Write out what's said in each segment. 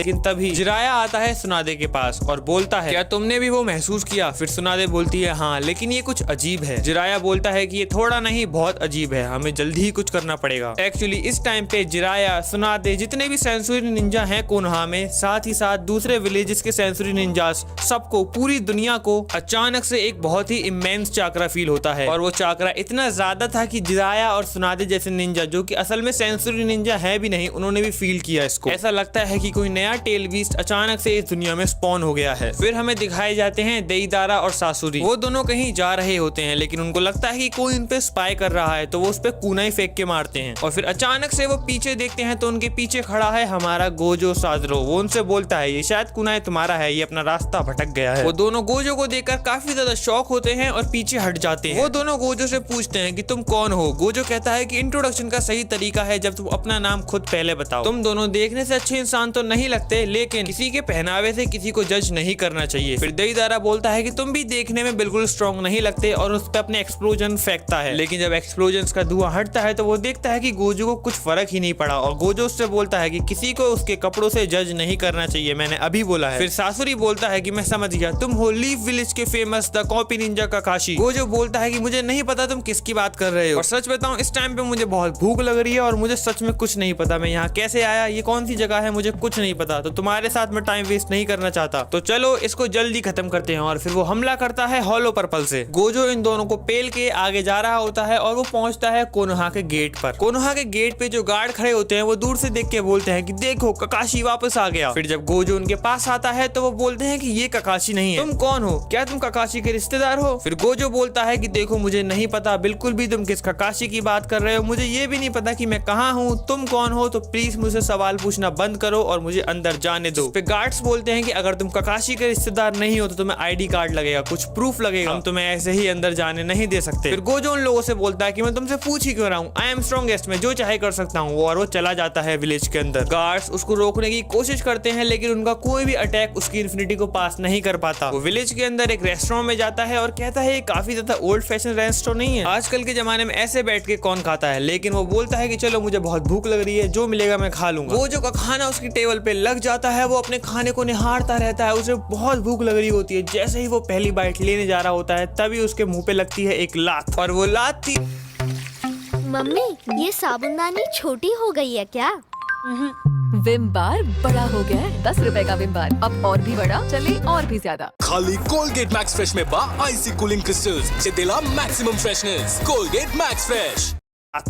लेकिन तभी जिराया आता है सुनादे के पास और बोलता है क्या तुमने भी वो महसूस किया? फिर सुनादे बोलती है हाँ, लेकिन ये कुछ अजीब है। जिराया बोलता है कि ये थोड़ा नहीं बहुत अजीब है, हमें जल्दी ही कुछ करना पड़ेगा। एक्चुअली इस टाइम पे जिराया, सुनादे, जितने भी सेंसुरी निंजा हैं कोनोहा में, साथ ही साथ दूसरे विलेजेस के सेंसुरी निंजास, सबको, पूरी दुनिया को अचानक से एक बहुत ही इमेंस चाकरा फील होता है। और वो चाकरा इतना ज्यादा था कि जिराया और सुनादे जैसे निंजा, जो कि असल में सेंसुरी निंजा है भी नहीं, उन्होंने भी फील किया इसको। ऐसा लगता है कि कोई नया टेल बीस्ट अचानक से इस दुनिया में स्पॉन हो गया है। फिर हमें दिखाए जाते हैं देईदारा और सासुरी। वो दोनों कहीं जा रहे होते हैं, लेकिन उनको लगता है कि कोई उन पे स्पाई कर रहा है, तो वो उस पे कुनाई फेंक के मारते हैं। और फिर अचानक से वो पीछे देखते हैं तो उनके पीछे खड़ा है हमारा गोजो साजरो। वो उनसे बोलता है ये शायद कुनाई तुम्हारा है, ये अपना रास्ता भटक गया है। वो दोनों गोजो को देखकर काफी ज्यादा शॉक होते हैं और पीछे हट जाते हैं। वो दोनों गोजो से पूछते हैं कि तुम कौन हो? गोजो कहता है कि इंट्रोडक्शन का सही तरीका है जब तुम अपना नाम खुद पहले बताओ। तुम दोनों देखने से अच्छे इंसान तो नहीं लगते, लेकिन किसी के पहनावे से किसी को जज नहीं करना चाहिए। फिर देईदारा बोलता है कि तुम भी देखने में बिल्कुल स्ट्रॉन्ग नहीं लगते, और उस पर अपने एक्सप्लोजन फेंकता है। लेकिन जब एक्सप्लोजन का धुआं हटता है तो वो देखता है कि गोजो को कुछ फर्क ही नहीं पड़ा, और गोजो उससे बोलता है कि किसी को उसके कपड़ों से जज नहीं करना चाहिए, मैंने अभी बोला है। फिर सासुरी बोलता है कि मैं समझ गया, तुम हो लीफ विलेज के famous the copy Ninja काकाशी। Gojo बोलता है कि मुझे नहीं पता तुम किसकी बात कर रहे हो, और सच बताऊं इस टाइम पे मुझे बहुत भूख लग रही है और मुझे सच में कुछ नहीं पता मैं यहाँ कैसे आया, ये कौन सी जगह है, मुझे कुछ नहीं पता, तो तुम्हारे साथ मैं टाइम वेस्ट नहीं करना चाहता, तो चलो इसको जल्दी खत्म करते हैं। और फिर वो हमला करता है हॉलो पर्पल से। गोजो इन दोनों को पेल के आगे जा रहा होता है और वो पहुंचता है कोनोहा के गेट पर। कोनोहा के गेट पे जो गार्ड खड़े होते हैं वो दूर से देख के बोलते हैं कि देखो काकाशी वापस आ गया। फिर जब गोजो उनके पास आता है तो वो बोलते हैं कि ये काकाशी नहीं है, तुम कौन हो? क्या तुम काकाशी के रिश्तेदार हो? फिर गोजो बोलता है कि देखो मुझे नहीं पता बिल्कुल भी तुम किस काकाशी की बात कर रहे हो, मुझे ये भी नहीं पता कि मैं कहाँ हूँ, तुम कौन हो, तो प्लीज मुझसे सवाल पूछना बंद करो और मुझे अंदर जाने दो। फिर गार्ड्स बोलते हैं कि अगर तुम काकाशी के रिश्तेदार नहीं हो तो तुम्हें आईडी कार्ड लगेगा, कुछ प्रूफ लगेगा, हम तुम्हें ऐसे ही अंदर जाने नहीं दे सकते। फिर गोजो उन लोगों से बोलता है कि मैं तुमसे पूछ ही क्यों रहा हूँ, आई एम स्ट्रॉन्गेस्ट, मैं जो चाहे कर सकता हूँ, और वो चला जाता है विलेज के अंदर। गार्ड्स उसको रोकने की कोशिश करते हैं लेकिन उनका कोई भी अटैक उसकी इन्फिनिटी को पास नहीं कर पाता। वो विलेज के अंदर एक रेस्टोरेंट में जाता है और कहता है ये काफी ज्यादा ओल्ड फैशन रेस्टोरेंट नहीं है, आजकल के जमाने में ऐसे बैठ के कौन खाता है, लेकिन वो बोलता है कि चलो मुझे बहुत भूख लग रही है, जो मिलेगा मैं खा लूंगा। गोजो का खाना उसकी टेबल पे लग जाता है, वो अपने खाने को निहारता रहता है, उसे बहुत भूख लग रही होती है। जैसे ही वो पहली बाइट लेने जा रहा होता है तभी उसके मुंह पे लगती है एक लात, और वो लात थी। मम्मी, ये साबुनदानी छोटी हो गई है क्या? विम बार बड़ा हो गया है, 10 रुपए का विम बार, अब और भी बड़ा, चले और भी ज्यादा। खाली कोलगेट मैक्स फ्रेश में बा आईसी कूलिंग क्रिस्टल्स से दिला maximum freshness. Colgate max fresh.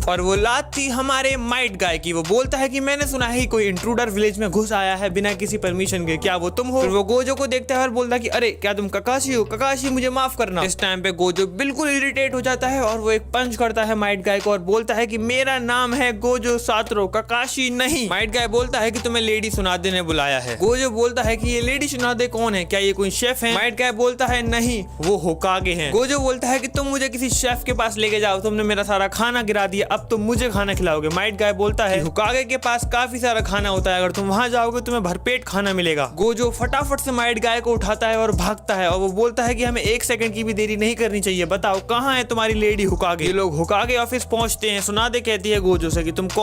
और वो लात थी हमारे माइट गाय की। वो बोलता है कि मैंने सुना है कोई इंट्रूडर विलेज में घुस आया है बिना किसी परमिशन के, क्या वो तुम हो? फिर वो गोजो को देखता है और बोलता है कि अरे क्या तुम काकाशी हो? काकाशी मुझे माफ करना। इस टाइम पे गोजो बिल्कुल इरिटेट हो जाता है और वो एक पंच करता है माइट गाय को और बोलता है कि मेरा नाम है गोजो सातरो, काकाशी नहीं। माइट गाय बोलता है कि तुम्हें लेडी सुनादे ने बुलाया है। गोजो बोलता है कि ये लेडी सुनादे कौन है, क्या ये कोई शेफ है? माइट गाय बोलता है नहीं, वो होकागे हैं। गोजो बोलता है कि तुम मुझे किसी शेफ के पास लेके जाओ, तुमने मेरा सारा खाना गिरा दिया, अब तुम मुझे खाना खिलाओगे। माइट गाय बोलता है होकागे के पास काफी सारा खाना होता है, अगर तुम वहां जाओगे तुम्हें भरपेट खाना मिलेगा। गोजो फटाफट से माइट गाय को उठाता है और भागता है, और वो बोलता है कि हमें 1 सेकंड की भी देरी नहीं करनी चाहिए, बताओ कहाँ है तुम्हारी लेडी होकागे? ये लोग होकागे ऑफिस पहुंचते हैं। सुनादे कहती है गोजो से कि तुम कौन